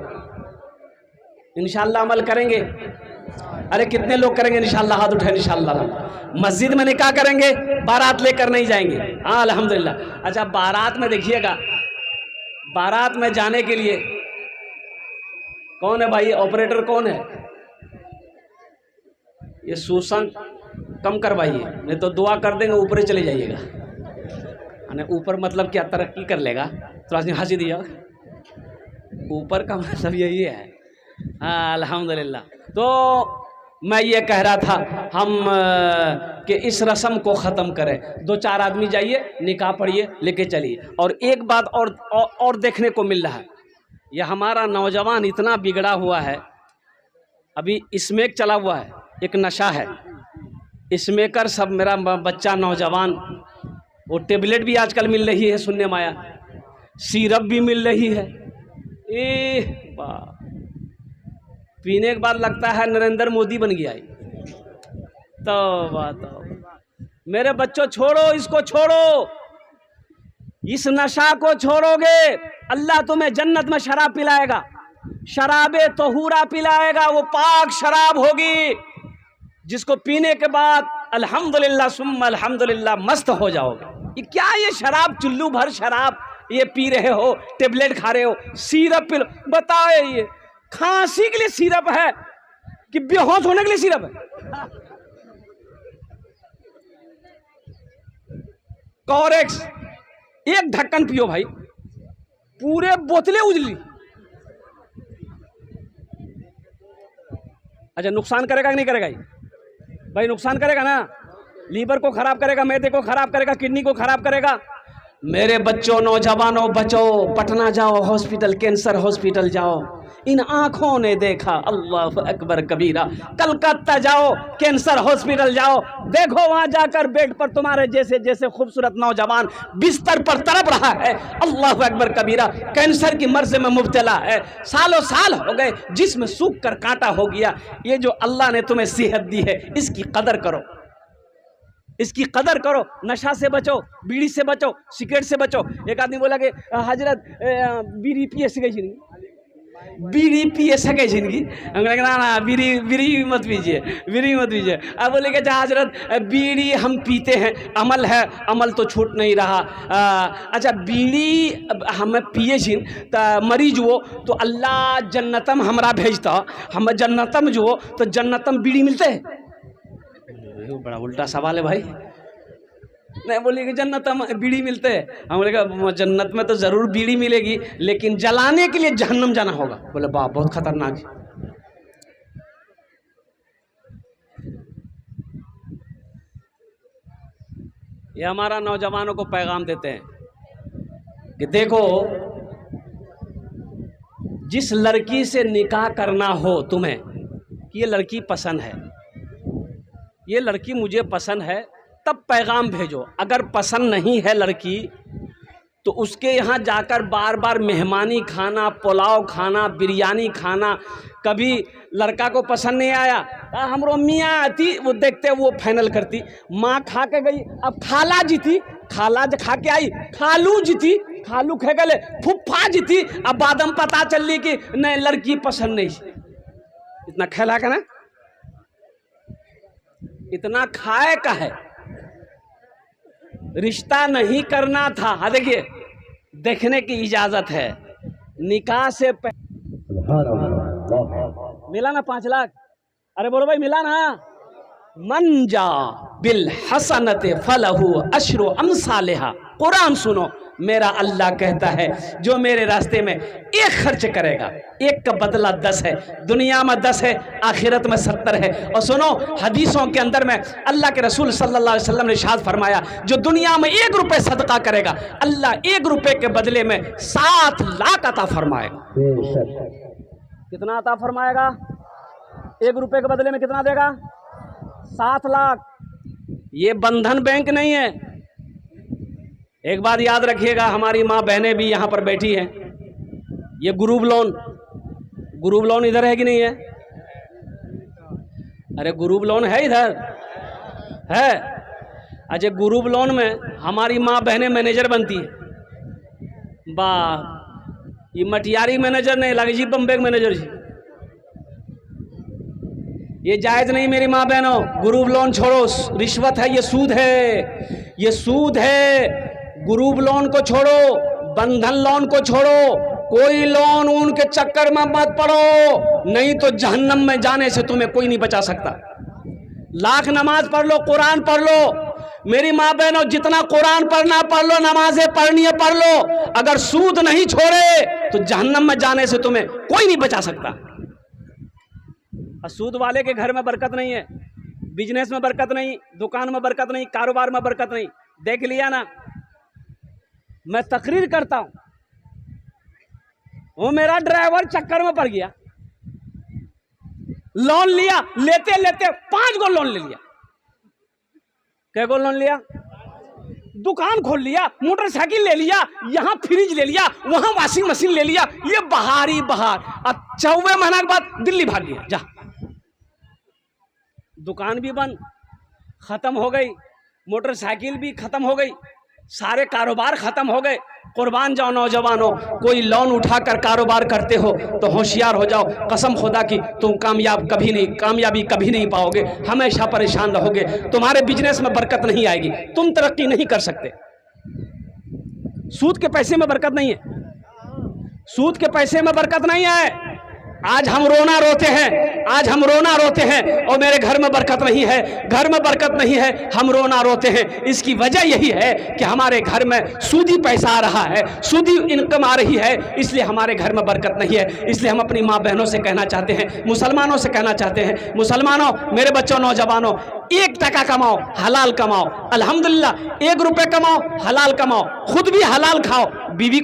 इंशाअल्लाह अमल करेंगे। अरे कितने लोग करेंगे इंशाअल्लाह? हाथ उठाए इंशाअल्लाह। मस्जिद में निकाह करेंगे, बारात लेकर नहीं जाएंगे। हाँ अल्हम्दुलिल्लाह। अच्छा, बारात में देखिएगा, बारात में जाने के लिए कौन है भाई? ऑपरेटर कौन है? ये शोषण कम करवाइए, नहीं तो दुआ कर देंगे ऊपर चले जाइएगा। ऊपर मतलब क्या, तरक्की कर लेगा? थोड़ा सी हंसी दिया, ऊपर का मतलब यही है। हाँ अल्हम्दुलिल्लाह। तो मैं ये कह रहा था हम कि इस रस्म को ख़त्म करें। 2-4 आदमी जाइए, निकाह पढ़िए, लेके चलिए। और एक बात और देखने को मिल रहा है, यह हमारा नौजवान इतना बिगड़ा हुआ है। अभी स्मैक चला हुआ है, एक नशा है, स्मैकर सब। मेरा बच्चा नौजवान, वो टेबलेट भी आजकल मिल रही है सुनने में आया, सिरप भी मिल रही है। वाह, पीने के बाद लगता है नरेंद्र मोदी बन गया। तो मेरे बच्चों, छोड़ो इसको, छोड़ो इस नशा को। छोड़ोगे अल्लाह तुम्हें जन्नत में शराब पिलाएगा, शराबे तहूरा पिलाएगा। वो पाक शराब होगी जिसको पीने के बाद अल्हम्दुलिल्लाह सुम्मा अल्हम्दुलिल्लाह मस्त हो जाओगे। ये क्या, ये शराब, चुल्लू भर शराब ये पी रहे हो, टेबलेट खा रहे हो, सिरप पी लो। बताओ ये खांसी के लिए सिरप है कि बेहोश होने के लिए सिरप है? कॉरेक्स एक ढक्कन पियो भाई, पूरे बोतलें उजली। अच्छा, नुकसान करेगा कि नहीं करेगा ये भाई? नुकसान करेगा ना, लीवर को खराब करेगा, मैदे को खराब करेगा, किडनी को खराब करेगा। मेरे बच्चों, नौजवानों, बचो, पटना जाओ, हॉस्पिटल, कैंसर हॉस्पिटल जाओ। इन आंखों ने देखा, अल्लाह अकबर कबीरा। कलकत्ता जाओ, कैंसर हॉस्पिटल जाओ, देखो वहां जाकर बेड पर तुम्हारे जैसे जैसे खूबसूरत नौजवान बिस्तर पर तड़प रहा है, अल्लाह अकबर कबीरा, कैंसर की मर्ज में मुब्तला है, सालों साल हो गए, जिसमें सूख कर कांटा हो गया। ये जो अल्लाह ने तुम्हें सेहत दी है, इसकी कदर करो, इसकी कदर करो। नशा से बचो, बीड़ी से बचो, सिगरेट से बचो। एक आदमी बोला कि हजरत बीड़ी पिए सके नहीं, बीड़ी पिए सके जिंदगी, ना ना बीड़ी बीड़ी मत पीजिए, बीड़ी मत पीजिए। अब बोले कि हजरत बीड़ी हम पीते हैं, अमल है, अमल तो छूट नहीं रहा। अच्छा, बीड़ी हम पिए जिन तो मरीज हो तो अल्लाह जन्नतम हमरा भेजता, हम जन्नतम जो हो तो जन्नतम बीड़ी मिलते है? बड़ा उल्टा सवाल है भाई। नहीं, बोलिए कि जन्नत में बीड़ी मिलते हैं। हम बोले कि जन्नत में तो ज़रूर बीड़ी मिलेगी, लेकिन जलाने के लिए जहन्नम जाना होगा। बोले बाप, बहुत खतरनाक है। ये हमारा नौजवानों को पैगाम देते हैं कि देखो, जिस लड़की से निकाह करना हो तुम्हें कि ये लड़की पसंद है, ये लड़की मुझे पसंद है, तब पैगाम भेजो। अगर पसंद नहीं है लड़की तो उसके यहाँ जाकर बार बार मेहमानी खाना, पुलाव खाना, बिरयानी खाना। कभी लड़का को पसंद नहीं आया, हमरो मियाँ आती, वो देखते वो फाइनल करती। माँ खा के गई, अब खाला जीती, खाला खा के आई, खालू जीती, खालू खे गए, फुफ्फा जीती। अब बाद में पता चल कि नहीं, लड़की पसंद नहीं। इतना खेला का ना, इतना खाए का है, रिश्ता नहीं करना था। हाँ देखिए, देखने की इजाजत है। निकाह से मिला ना 5 लाख? अरे बोलो भाई, मिला ना? मन जा बिल हसनत फलहु अशरु अमसालिहा। कुरान सुनो, मेरा अल्लाह कहता है जो मेरे रास्ते में एक खर्च करेगा, एक का बदला 10 है। दुनिया में 10 है, आखिरत में 70 है। और सुनो, हदीसों के अंदर में अल्लाह के रसूल सल्लल्लाहु अलैहि वसल्लम ने इरशाद फरमाया, जो दुनिया में 1 रुपये सदका करेगा, अल्लाह 1 रुपये के बदले में 7 लाख अता फरमाएगा। कितना अता फरमाएगा? 1 रुपये के बदले में कितना देगा? 7 लाख। ये बंधन बैंक नहीं है। एक बात याद रखिएगा, हमारी माँ बहनें भी यहाँ पर बैठी हैं, ये ग्रुप लोन, ग्रुप लोन इधर है कि नहीं है? अरे ग्रुप लोन है, इधर है। अच्छा, ग्रुप लोन में हमारी माँ बहनें मैनेजर बनती है। वाह, ये मटियारी मैनेजर नहीं लगे जी, बम्बे मैनेजर जी। ये जायज़ नहीं मेरी माँ बहनों, ग्रुप लोन छोड़ो, रिश्वत है, ये सूद है, ये सूद है। ग्रुप लोन को छोड़ो, बंधन लोन को छोड़ो, कोई लोन उनके चक्कर में मत पड़ो, नहीं तो जहन्नम में जाने से तुम्हें कोई नहीं बचा सकता। लाख नमाज पढ़ लो, कुरान पढ़ लो। मेरी माँ बहनों, जितना कुरान पढ़ना पढ़ लो, नमाजें पढ़नी है पढ़ लो, अगर सूद नहीं छोड़े तो जहन्नम में जाने से तुम्हें कोई नहीं बचा सकता। सूद वाले के घर में बरकत नहीं है, बिजनेस में बरकत नहीं, दुकान में बरकत नहीं, कारोबार में बरकत नहीं। देख लिया ना, मैं तकरीर करता हूं, वो मेरा ड्राइवर चक्कर में पड़ गया, लोन लिया, लेते लेते 5 गो लोन ले लिया। कै गो लोन लिया? दुकान खोल लिया, मोटरसाइकिल ले लिया, यहाँ फ्रिज ले लिया, वहाँ वॉशिंग मशीन ले लिया, ये बहार ही बहार। अब 14 महीना के बाद दिल्ली भाग गया, जा। दुकान भी बंद, खत्म हो गई, मोटरसाइकिल भी खत्म हो गई, सारे कारोबार खत्म हो गए। कुर्बान जाओ नौजवानों, कोई लोन उठाकर कारोबार करते हो तो होशियार हो जाओ। कसम खुदा की तुम कामयाबी कभी नहीं पाओगे, हमेशा परेशान रहोगे। तुम्हारे बिजनेस में बरकत नहीं आएगी, तुम तरक्की नहीं कर सकते। सूद के पैसे में बरकत नहीं है, सूद के पैसे में बरकत नहीं है। आज हम रोना रोते हैं और मेरे घर में बरकत नहीं है, घर में बरकत नहीं है, हम रोना रोते हैं। इसकी वजह यही है कि हमारे घर में सूदी पैसा आ रहा है, सूदी इनकम आ रही है, इसलिए हमारे घर में बरकत नहीं है। इसलिए हम अपनी माँ बहनों से कहना चाहते हैं, मुसलमानों से कहना चाहते हैं, मुसलमानों, मेरे बच्चों, नौजवानों, 1 टका कमाओ, हलाल कमाओ, अल्हम्दुलिल्लाह। 1 रुपये कमाओ, हलाल कमाओ, खुद भी हलाल खाओ, बीवी